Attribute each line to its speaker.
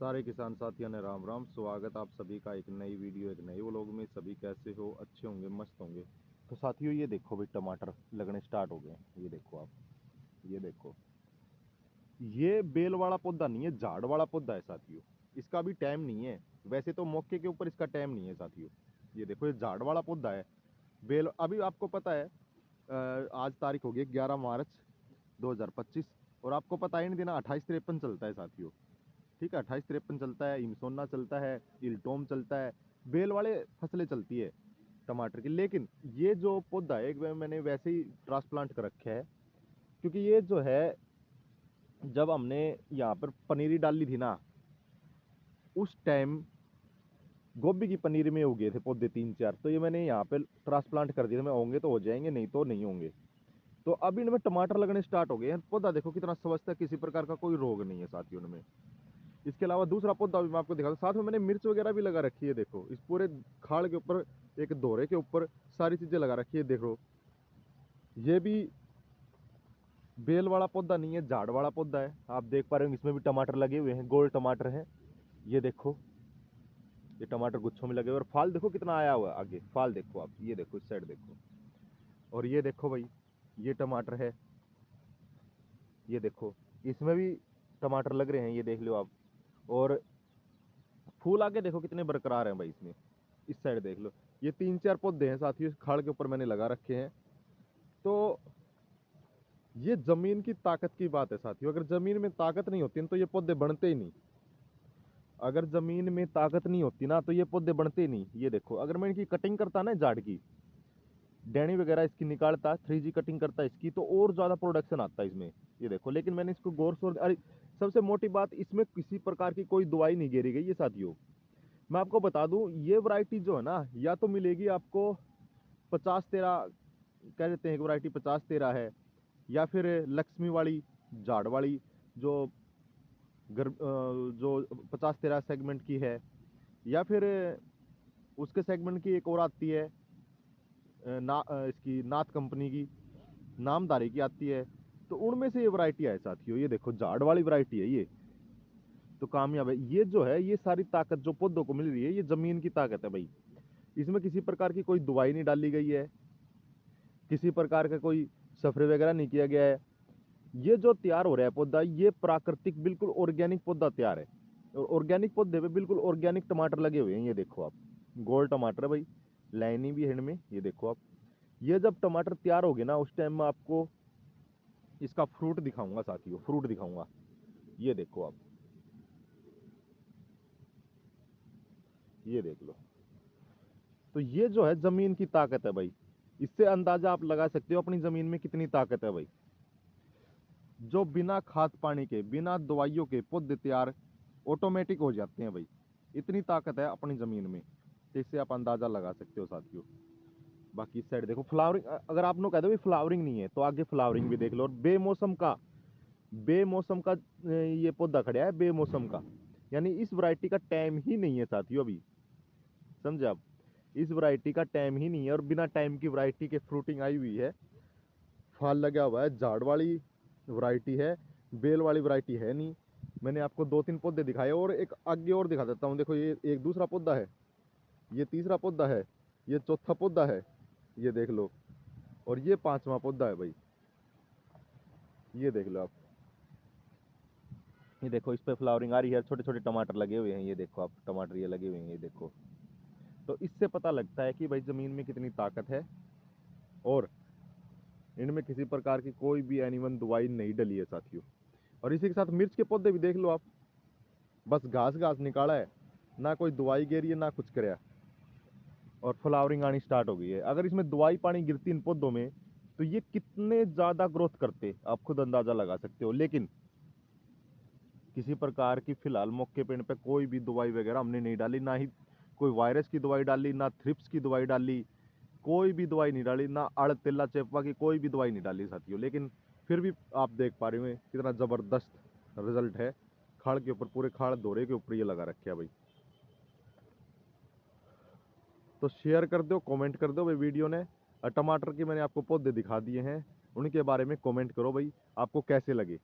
Speaker 1: सारे किसान साथियों ने राम राम। स्वागत आप सभी का एक नई वीडियो एक नए व्लॉग में। सभी कैसे हो? अच्छे होंगे, मस्त होंगे। तो साथियों ये देखो भाई, टमाटर लगने स्टार्ट हो गए। ये देखो आप, ये देखो, ये बेल वाला पौधा नहीं है, झाड़ वाला पौधा है साथियों। इसका अभी टाइम नहीं है। वैसे तो मौके के ऊपर इसका टाइम नहीं है साथियों। ये देखो, ये झाड़ वाला पौधा है। बेल अभी आपको पता है, आज तारीख हो गई 11 मार्च 2025 और आपको पता है इन दिनों 2853 चलता है साथियों। ठीक है, 2853 चलता है, इमसोना चलता है, इल्टोम चलता है। बेल वाले फसलें चलती है टमाटर की। लेकिन ये जो पौधा है, एक बार मैंने वैसे ही ट्रांसप्लांट कर रखा है, क्योंकि ये जो है, जब हमने यहाँ पर पनीरी डाली थी ना, उस टाइम गोभी की पनीर में उगे थे पौधे 3-4। तो ये मैंने यहाँ पे ट्रांसप्लांट कर दिए थे। मैं होंगे तो हो जाएंगे, नहीं तो नहीं होंगे। तो अब इनमें टमाटर लगने स्टार्ट हो गए हैं। पौधा देखो कितना स्वस्थ है, किसी प्रकार का कोई रोग नहीं है साथियों इनमें। इसके अलावा दूसरा पौधा भी मैं आपको दिखाता हूं। साथ में मैंने मिर्च वगैरह भी लगा रखी है। देखो इस पूरे खाड़ के ऊपर, एक दोरे के ऊपर सारी चीजें लगा रखी है। देखो ये भी बेल वाला पौधा नहीं है, झाड़ वाला पौधा है। आप देख पा रहे हो इसमें भी टमाटर लगे हुए हैं, गोल टमाटर हैं। ये देखो, ये टमाटर गुच्छों में लगे हुए और फाल देखो कितना आया हुआ है आगे। फाल देखो आप, ये देखो इस साइड देखो। और ये देखो भाई, ये टमाटर है। ये देखो इसमें भी टमाटर लग रहे हैं, ये देख लो आप। और फूल आगे देखो कितने बरकरार हैं भाई इसमें। इस साइड देख लो, ये 3-4 पौधे हैं साथियों, खाड़ के ऊपर मैंने लगा रखे हैं। तो ये जमीन की ताकत की बात है साथियों। अगर जमीन में ताकत नहीं होती तो ये पौधे बढ़ते ही नहीं। अगर जमीन में ताकत नहीं होती ना, तो ये पौधे बढ़ते ही नहीं। ये देखो, अगर मैं इनकी कटिंग करता ना, झाड़ की डैनी वगैरह इसकी निकालता, 3G कटिंग करता इसकी, तो और ज्यादा प्रोडक्शन आता है इसमें। ये देखो, लेकिन मैंने इसको गौर से, अरे सबसे मोटी बात, इसमें किसी प्रकार की कोई दवाई नहीं गेरी गई है साथियों। मैं आपको बता दूं, ये वैरायटी जो है ना, या तो मिलेगी आपको 50-13, कह देते हैं एक वैरायटी 50-13 है, या फिर लक्ष्मी वाली, झाड़ वाली, जो जो 50-13 सेगमेंट की है, या फिर उसके सेगमेंट की एक और आती है, इसकी नाथ कंपनी की, नामधारी की आती है। तो उनमें से ये वैरायटी है साथियों। ये देखो झाड़ वाली वैरायटी है ये, तो कामयाब है। ये जो है, ये सारी ताकत जो पौधों को मिल रही है, ये जमीन की ताकत है भाई। इसमें किसी प्रकार की कोई दवाई नहीं डाली गई है, किसी प्रकार का कोई स्प्रे वगैरह नहीं किया गया है। ये जो तैयार हो रहा है पौधा, ये प्राकृतिक बिल्कुल ऑर्गेनिक पौधा तैयार है। और ऑर्गेनिक पौधे पे बिल्कुल ऑर्गेनिक टमाटर लगे हुए हैं। ये देखो आप, गोल टमाटर है भाई, लाइनिंग भी है इनमें। ये देखो आप, ये जब टमाटर तैयार हो गए ना, उस टाइम मैं आपको इसका फ्रूट दिखाऊंगा साथियों, फ्रूट दिखाऊंगा। ये देखो आप, ये देख लो। तो ये जो है जमीन की ताकत है भाई। इससे अंदाजा आप लगा सकते हो अपनी जमीन में कितनी ताकत है भाई। जो बिना खाद पानी के, बिना दवाइयों के पौधे तैयार ऑटोमेटिक हो जाते हैं भाई। इतनी ताकत है अपनी जमीन में। तो इससे आप अंदाजा लगा सकते हो साथियों। बाकी इस साइड देखो, फ्लावरिंग, अगर आप लोग कहते हो फ्लावरिंग नहीं है, तो आगे फ्लावरिंग भी देख लो। और बेमौसम का, बेमौसम का ये पौधा खड़ा है, बेमौसम का। यानी इस वैरायटी का टाइम ही नहीं है साथियों अभी। समझे आप? इस वैरायटी का टाइम ही नहीं है, और बिना टाइम की वैरायटी के फ्रूटिंग आई हुई है, फल लगा हुआ है। झाड़ वाली वैरायटी है, बेल वाली वैरायटी है नहीं। मैंने आपको 2-3 पौधे दिखाए, और एक आगे और दिखा देता हूँ। देखो, ये एक दूसरा पौधा है, ये तीसरा पौधा है, ये चौथा पौधा है, ये देख लो। और ये 5वां पौधा है भाई, ये देख लो आप। ये देखो, इस पे फ्लावरिंग आ रही है, छोटे छोटे टमाटर लगे हुए हैं। ये देखो आप, टमाटर ये लगे हुए हैं, ये देखो। तो इससे पता लगता है कि भाई जमीन में कितनी ताकत है, और इनमें किसी प्रकार की कोई भी एनिमल दवाई नहीं डली है साथियों। और इसी के साथ मिर्च के पौधे भी देख लो आप, बस घास घास निकाला है, ना कोई दवाई गिरी है, ना कुछ कराया, और फ्लावरिंग आनी स्टार्ट हो गई है। अगर इसमें दवाई पानी गिरती इन पौधों में, तो ये कितने ज्यादा ग्रोथ करते आप खुद अंदाजा लगा सकते हो। लेकिन किसी प्रकार की फिलहाल मौके पे इन पे कोई भी दवाई वगैरह हमने नहीं डाली, ना ही कोई वायरस की दवाई डाली, ना थ्रिप्स की दवाई डाली, कोई भी दवाई नहीं डाली, ना अड़ तिल्ला चेपा की कोई भी दवाई नहीं डाली साथियों। लेकिन फिर भी आप देख पा रहे हो कितना जबरदस्त रिजल्ट है। खाड़ के ऊपर, पूरे खाड़ दोरे के ऊपर ये लगा रखे है भाई। तो शेयर कर दो, कमेंट कर दो भाई वीडियो ने। टमाटर के मैंने आपको पौधे दिखा दिए हैं, उनके बारे में कमेंट करो भाई, आपको कैसे लगे।